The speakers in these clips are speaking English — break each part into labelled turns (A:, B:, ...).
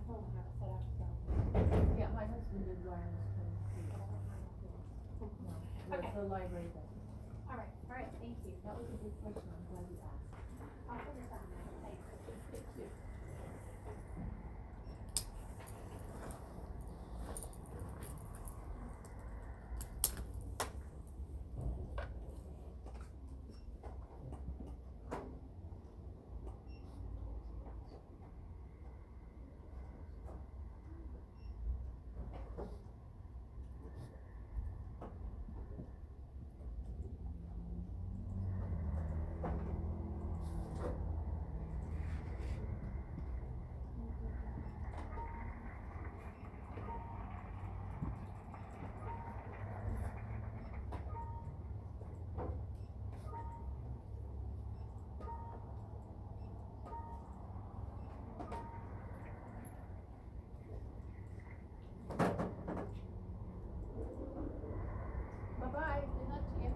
A: phone will have it set up, so.
B: Yeah, my husband did wireless phone too.
A: But I don't have it here.
B: No,
A: Okay.
B: the library does.
A: Alright, thank you.
B: That was a good question, I'm glad you asked.
A: I'll put this on there, thanks.
B: Thank you. Bye-bye, good luck to you.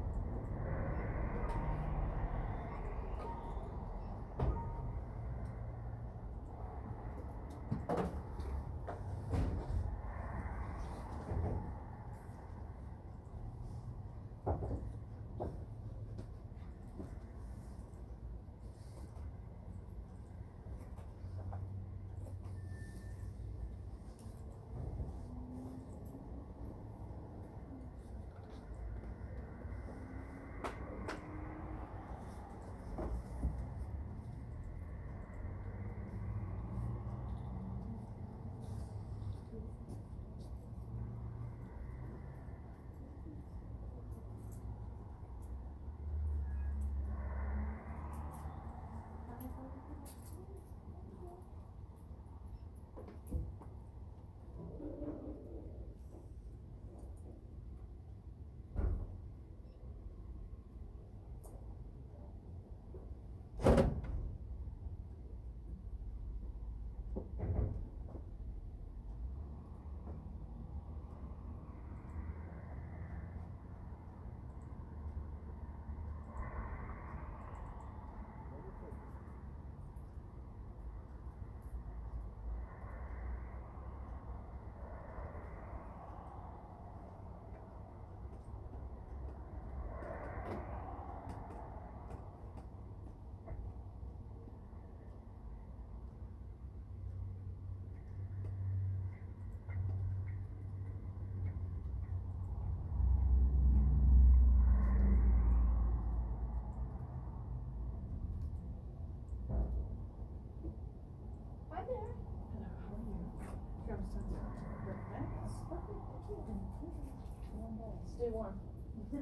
B: Hi there.
C: Hello, how are you? Here, I'm starting to relax.
B: Stay warm.
C: Yeah.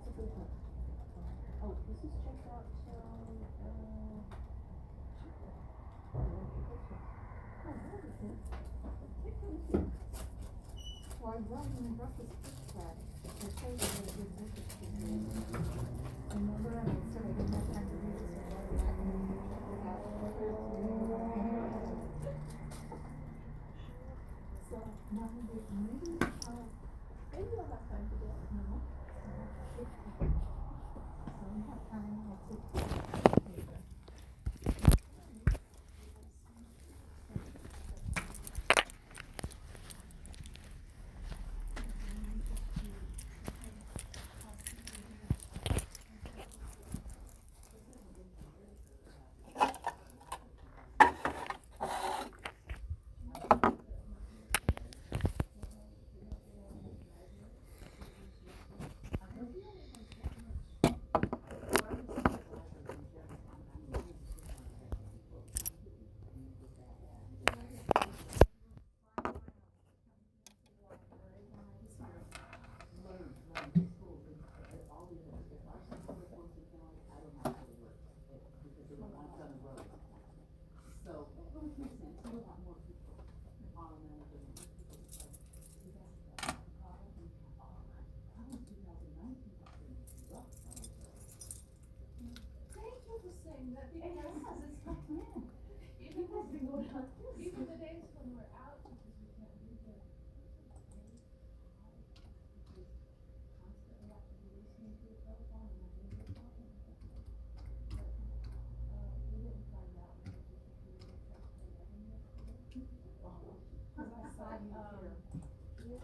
B: It's a good one. Oh, this is checked out till,
C: Well, I brought this gift card. I told you that it was a gift card. Remember, and I said I didn't have time to read this one, but I can check it out first. So now maybe,
B: maybe you'll have time to do it.
C: no. So we have time, I'll take paper.
B: Even the days when we're out, because we can't be there. Constantly have to be listening to the telephone and not being able to talk. But, we didn't find out until just a few minutes after 11 yesterday.
C: Cause I saw you here.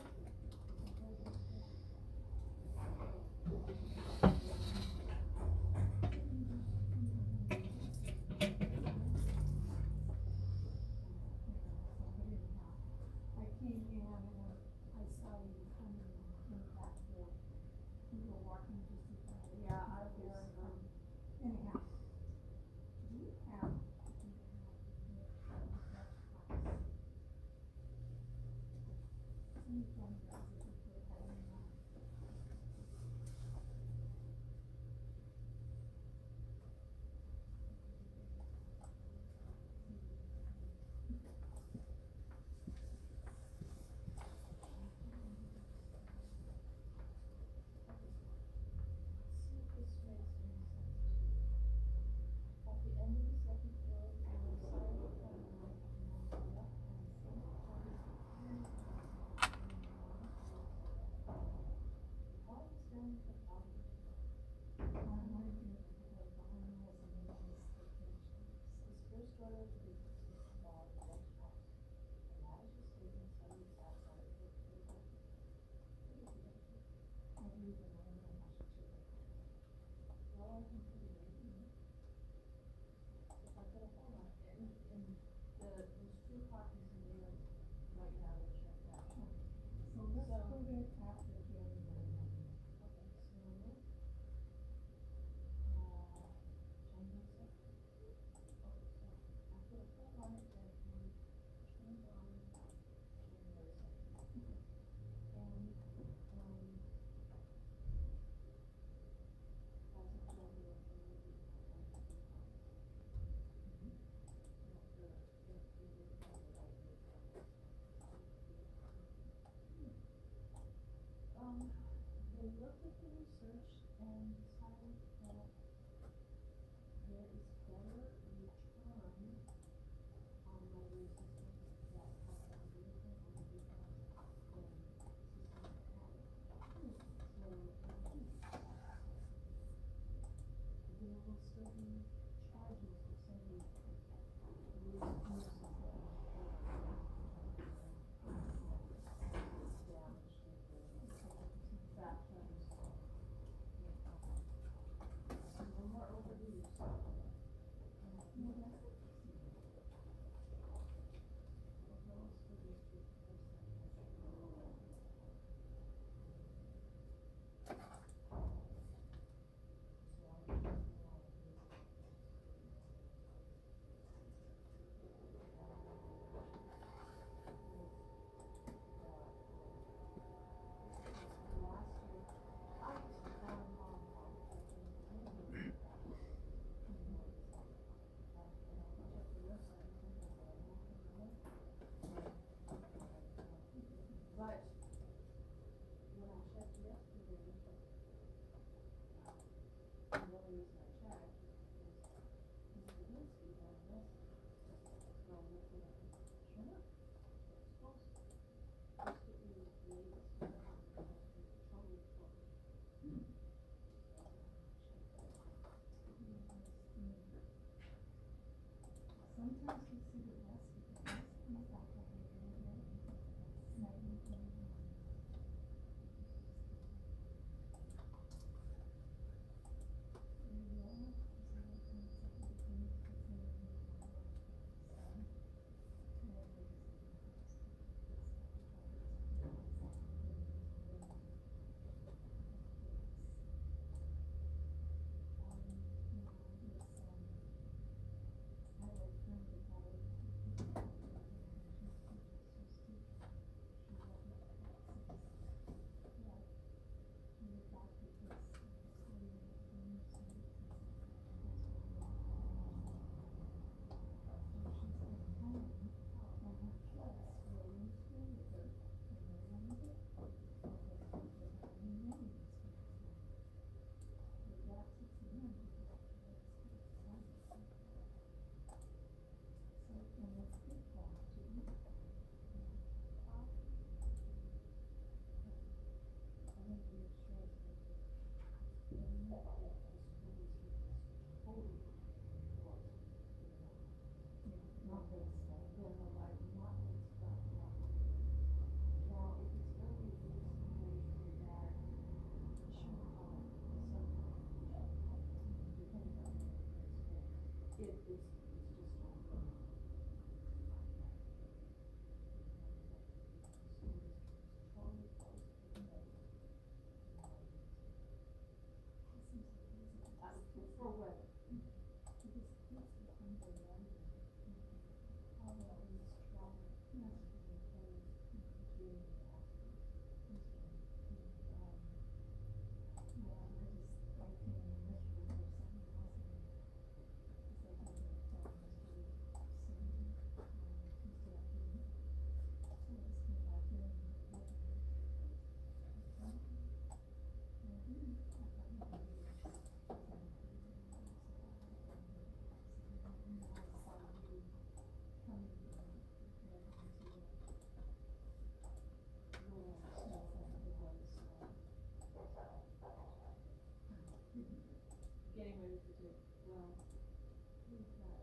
C: I came in and I saw you coming in the back door. You were walking just in front of me.
B: Yeah, I was,
C: Anyhow. You have.
B: see if this makes any sense to you. At the end of the second floor, you will sign the plan on the left-hand side. All is done for audit. This first order of business is involved Dutch House. The manager statements are used outside of the table. I believe in all of them, I should check it. Well, I can put it in. If I put a hold on it, and there's two copies in there right now that checked out.
C: So let's put it after January.
B: Okay, so, January second. Okay, so I put a hold on it that we turned on January second. And, as of January, we will be Getting ready for the, well, we've got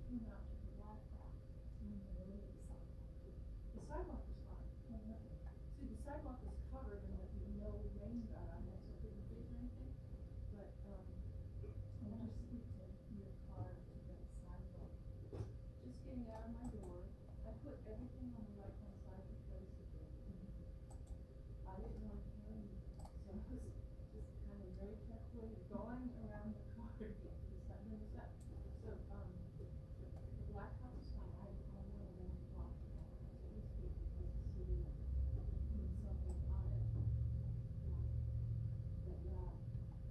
B: came out to the blacktop. The sidewalk was fine. See, the sidewalk was covered and no rain got on it, so it didn't leak or anything. But, when I speak to your car to get a sidewalk, just getting out of my door, I put everything on the right-hand side because I didn't want to carry it. So I was just kind of very carefully going around the car to get to the side. When was that? So, the blacktop was fine. I had one block. So it was good because the city put something on it. But yeah,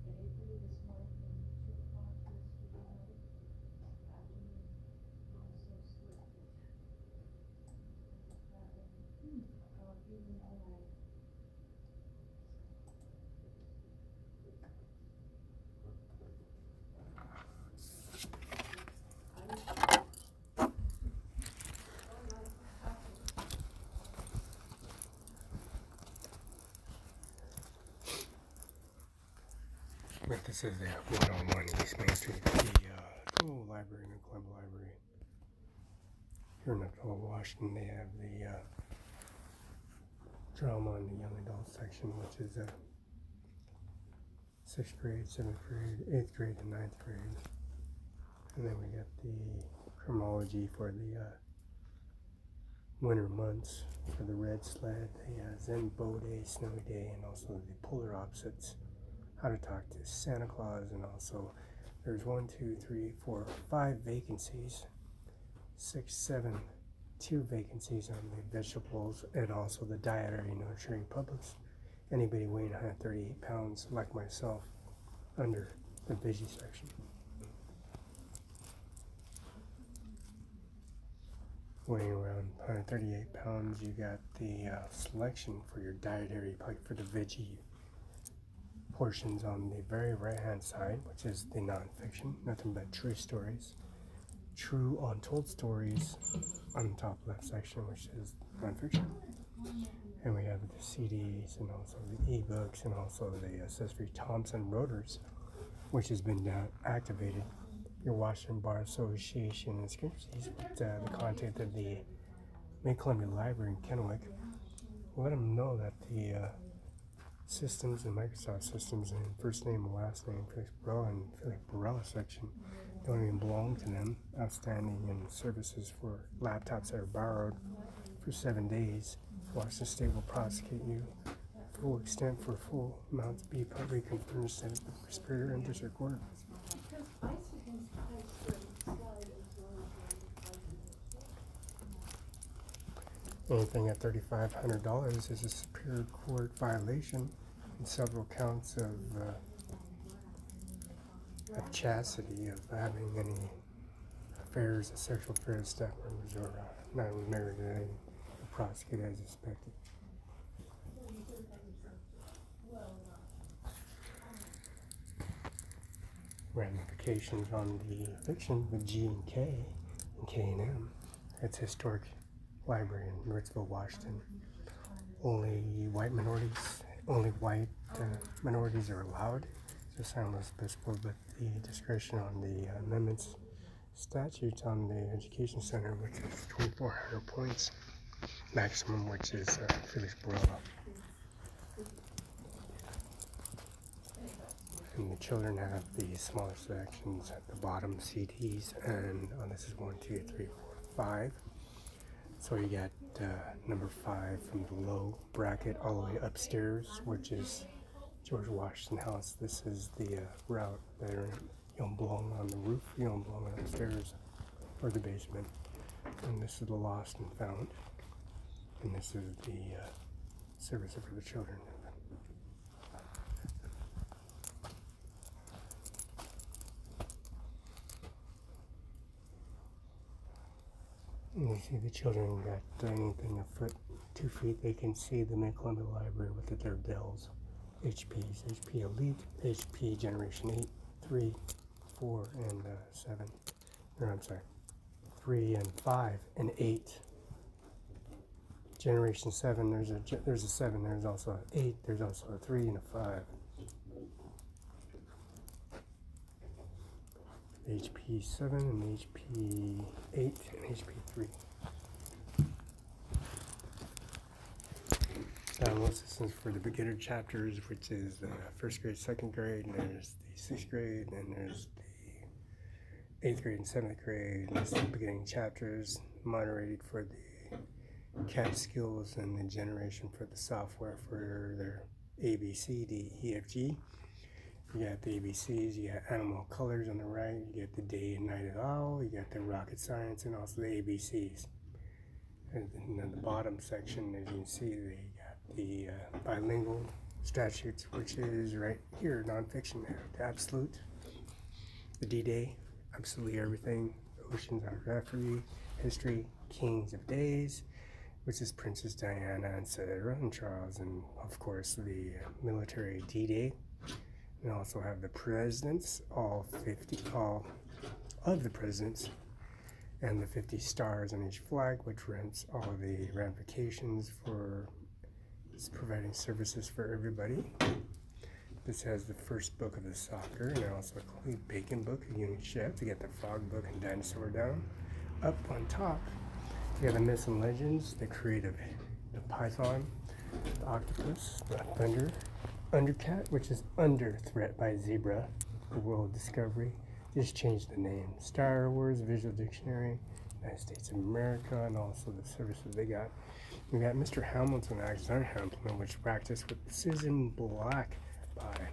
B: at 8:30 this morning and 2 o'clock yesterday night, afternoon, it was so slick that even though I
D: But this is the 101 East Main Street, the little library, the Columbia Library. Here in Othello, Washington, they have the drama in the young adult section, which is 6th grade, 7th grade, 8th grade, and 9th grade. And then we got the criminology for the winter months for the red sled, the Zen bow day, snowy day, and also the polar opposites. How to talk to Santa Claus, and also there's 1, 2, 3, 4, 5 vacancies, 6, 7, 2 vacancies on the vegetables, and also the dietary nurturing publics. Anybody weighing 138 pounds, like myself, under the veggie section. Weighing around 138 pounds, you got the selection for your dietary, like for the veggie portions on the very right hand side, which is the nonfiction, nothing but true stories, true untold stories on the top left section, which is nonfiction. And we have the CDs and also the ebooks and also the accessory Thompson Rotors, which has been activated. Your Washington Bar Association inscriptions with the content of the Mid-Columbia Library in Kennewick. Let them know that the systems and Microsoft systems and first name and last name, Felix Barela and Felix Barela section, don't even belong to them. Outstanding in services for laptops that are borrowed for 7 days. Washington State will prosecute you full extent for full amounts be publicly confirmed instead of the Superior and District Court.
B: because ice against ice slide as well as
D: Anything at $3,500 is a Superior Court violation and several counts of chastity, of having any affairs, sexual affairs, staff members, or not married to any, prosecuted as expected. Ramifications on the eviction with G and K and K&M. It's historic library in Ritzville, Washington. Only white minorities are allowed. It's a soundless episcopal, but the discretion on the amendments statutes on the education center, which is 2,400 points maximum, which is Felix Barela. And the children have the smaller sections at the bottom, CDs, and this is 1, 2, 3, 4, 5. So you got number 5 from the low bracket all the way upstairs, which is George Washington House. This is the route there. You don't belong on the roof, you don't belong upstairs or the basement. And this is the lost and found. And this is the service for the children. And you see the children got anything a foot, 2 feet. They can see the Mid-Columbia Library with their bells. HPs, HP Elite, HP Generation 8, 3, 4, and 7. Or I'm sorry, 3 and 5 and 8. Generation 7, there's a 7, there's also an 8, there's also a 3 and a 5. HP 7 and HP 8 and HP 3. Download systems for the beginner chapters, which is the first grade, second grade, and there's the sixth grade, and there's the 8th grade and 7th grade, and there's the beginning chapters, moderated for the CAD skills and the generation for the software for their A, B, C, D, E, F, G. You got the ABCs, you got animal colors on the right, you get the day and night owl, you got the rocket science, and also the ABCs. And then the bottom section, as you can see, they got the bilingual statutes, which is right here, nonfiction. The absolute, the D-Day, absolutely everything, oceans are referee, history, kings of days, which is Princess Diana, etc., and Charles, and of course the military D-Day. We also have the presidents, all of the presidents, and the 50 stars on each flag, which rents all the ramifications for providing services for everybody. This has the first book of the soccer, and also a complete bacon book, a unit chef, to get the frog book and dinosaur down. Up on top, we have the myths and legends, the creative, the python, the octopus, the thunder, undercat, which is under threat by zebra, the world discovery. Just changed the name. Star Wars, Visual Dictionary, United States of America, and also the services they got. We got Mr. Hamilton, Alexander Hamilton, which practiced with Susan Black by.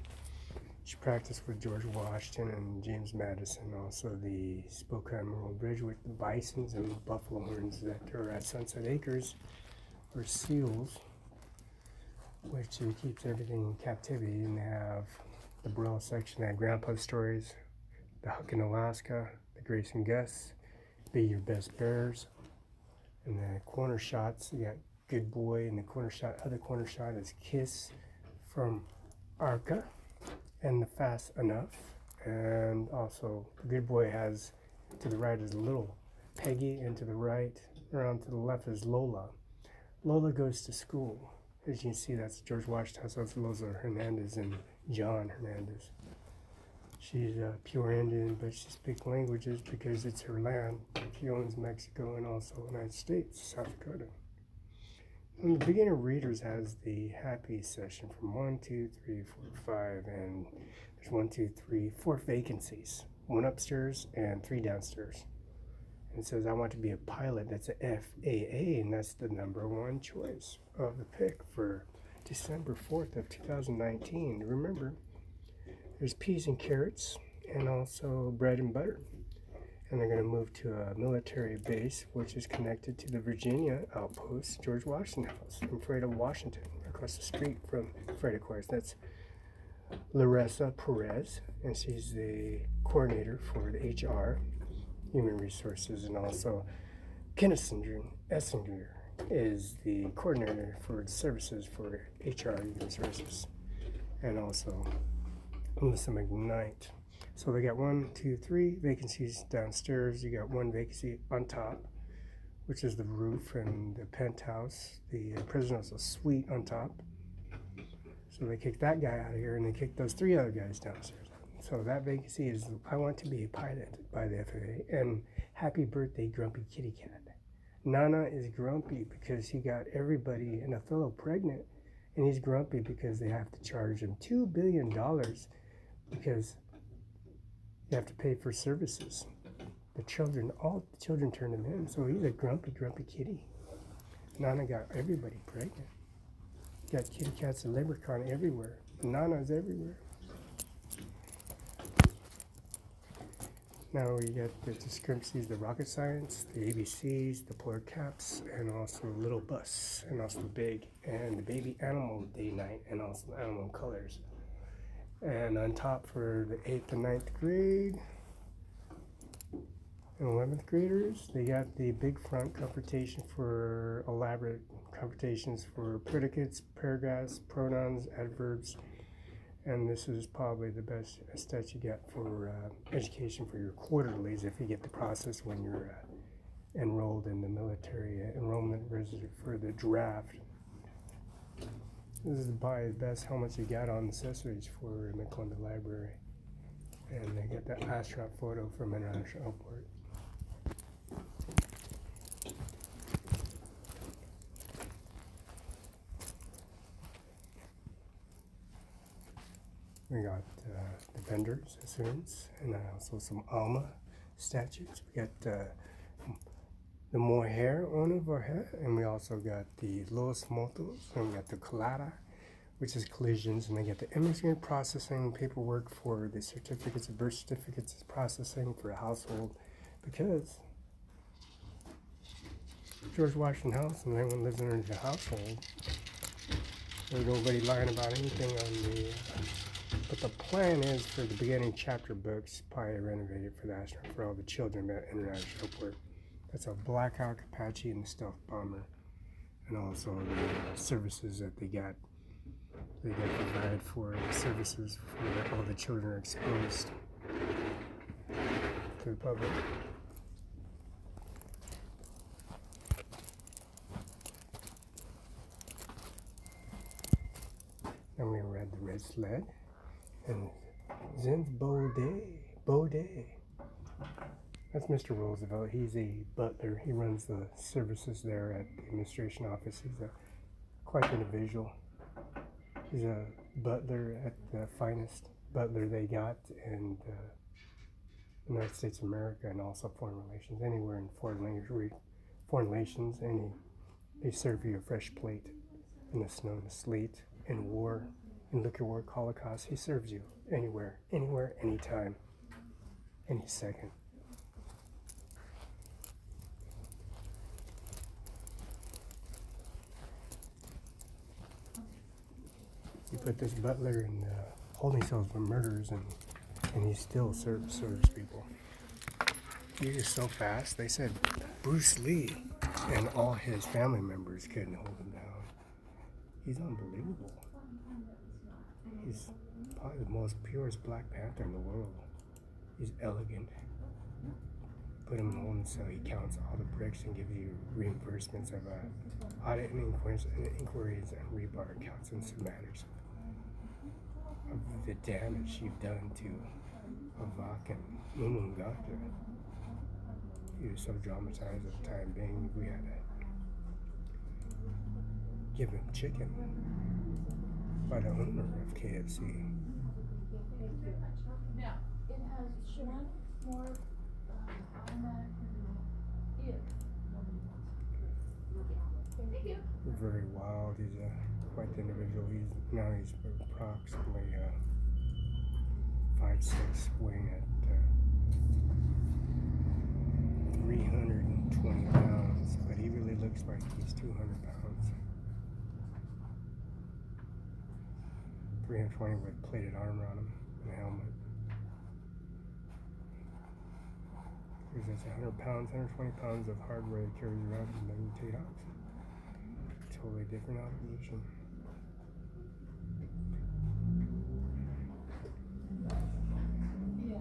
D: She practiced with George Washington and James Madison. Also the Spokane Memorial Bridge with the bisons and buffalo horns that are at Sunset Acres, or seals, which keeps everything in captivity. And they have the Barela section, they have Grandpa's Stories, the Huck in Alaska, the Grace and Gus, Be Your Best Bears, and the corner shots, you got Good Boy, and the corner shot, other corner shot is Kiss from Arca, and the Fast Enough. And also the Good Boy has, to the right is Little Peggy, and to the right, around to the left is Lola. Lola goes to school. As you can see, that's George Washington, so it's Lola Hernandez and John Hernandez. She's pure Indian, but she speaks languages because it's her land. She owns Mexico and also the United States, South Dakota. And the beginner readers has the happy session from 1, 2, 3, 4, 5, and there's 4 vacancies. 1 upstairs and 3 downstairs. And it says, I want to be a pilot. That's a FAA, and that's the #1 choice of the pick for December 4th of 2019. Remember, there's peas and carrots, and also bread and butter. And they're going to move to a military base, which is connected to the Virginia outpost, George Washington House, in Freda, Washington, across the street from Freda, of course. That's Larissa Perez, and she's the coordinator for the HR, Human Resources, and also Kenneth Essinger is the coordinator for the services for HR, Human Resources, and also Melissa McKnight. So they got 1, 2, 3 vacancies downstairs. You got 1 vacancy on top, which is the roof and the penthouse. The president has a suite on top. So they kicked that guy out of here, and they kicked those 3 other guys downstairs. So that vacancy is, I want to be a pilot by the FAA. And happy birthday, Grumpy Kitty Cat. Nana is grumpy because he got everybody in Othello pregnant, and he's grumpy because they have to charge him $2 billion because you have to pay for services. All the children turned him in, so he's a grumpy kitty. Nana got everybody pregnant. Got kitty cats and leprechaun everywhere. Nana's everywhere. Now we got the discrepancies, the rocket science, the ABCs, the polar caps, and also little bus, and also the big, and the baby animal day-night, and also the animal colors. And on top for the 8th and 9th grade and 11th graders, they got the big front computation for elaborate computations for predicates, paragraphs, pronouns, adverbs, and this is probably the best stat you get for education for your quarterlies if you get the process when you're enrolled in the military enrollment register for the draft. This is probably the best how much you got on accessories for McClendon Library. And they get the astronaut photo from International Airport. We got the vendors, the students, and also some Alma statues. We got the Mohair on of our head, and we also got the Los Motos, and we got the Colada, which is collisions, and they get the imaging processing paperwork for the certificates, the birth certificates processing for a household, because George Washington House and everyone lives in the household. There's nobody lying about anything on the. But the plan is for the beginning chapter books, probably renovated for the astronaut for all the children at International Airport. That's a Black Hawk Apache and the stealth bomber, and also the services that they got. They get provided for the services for all the children are exposed to the public. And we read the Red Sled and Zin's Baudet. That's Mr. Roosevelt. He's a butler. He runs the services there at the administration office. He's a quite individual. He's a butler at the finest butler they got in the United States of America, and also foreign relations. Anywhere in foreign relations, they serve you a fresh plate in the snow and the sleet, in war, in liquor war, Holocaust. He serves you anywhere, anytime, any second. You put this butler in holding cells for murders, and he still serves people. He's just so fast. They said Bruce Lee and all his family members couldn't hold him down. He's unbelievable. He's probably the most purest Black Panther in the world. He's elegant. Put him in a holding cell, he counts all the bricks and gives you reimbursements of audit and inquiries and rebar accounts and some matters of the damage you've done to Avak and Mumungata. He was so dramatized at the time being, we had to give him chicken by the owner of KFC.
B: Now, it has one more automatic if nobody wants to. Thank you.
D: Very wild. He's quite the individual. He's approximately 5'6", weighing at 320 pounds, but he really looks like he's 200 pounds. 320 with plated armor on him and a helmet. Because that's 100 pounds, 120 pounds of hardware he carries around and doesn't take off. Totally different opposition.
B: Yeah,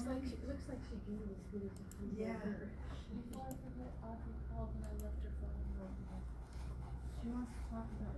B: right. Looks like she gave as good as a food.
C: Yeah.
B: Before I forget, Audrey called and I left her phone. She wants to talk about